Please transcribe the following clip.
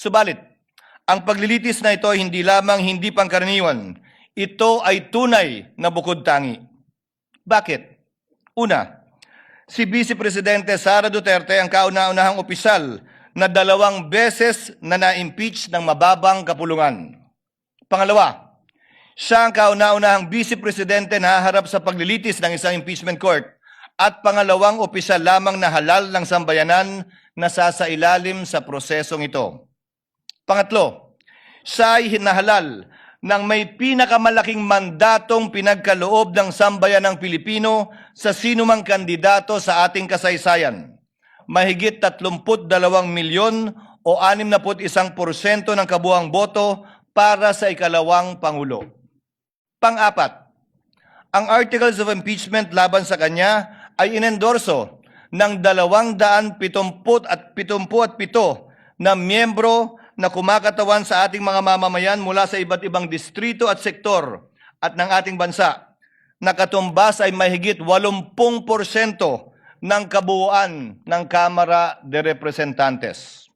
Subalit, ang paglilitis na ito ay hindi lamang hindi pangkaraniwan, ito ay tunay na bukod tangi. Bakit? Una, si Vice Presidente Sara Duterte ang kauna-unahang opisyal na 2 beses na na-impeach ng mababang kapulungan. Pangalawa, siya ang kauna-unahang Vice Presidente na haharap sa paglilitis ng isang impeachment court at pangalawang opisyal lamang na halal ng sambayanan na sasailalim sa prosesong ito. Pangatlo, siya ay hinahalal ng may pinakamalaking mandatong pinagkaloob ng sambayanang Pilipino sa sinumang kandidato sa ating kasaysayan. Mahigit 32 milyon o 61% ng kabuuang boto para sa ikalawang Pangulo. Pang-apat, ang Articles of Impeachment laban sa kanya ay inendorso ng 277 na miyembro na kumakatawan sa ating mga mamamayan mula sa iba't ibang distrito at sektor at ng ating bansa, na katumbas ay mahigit 80% ng kabuuan ng Kamara de Representantes.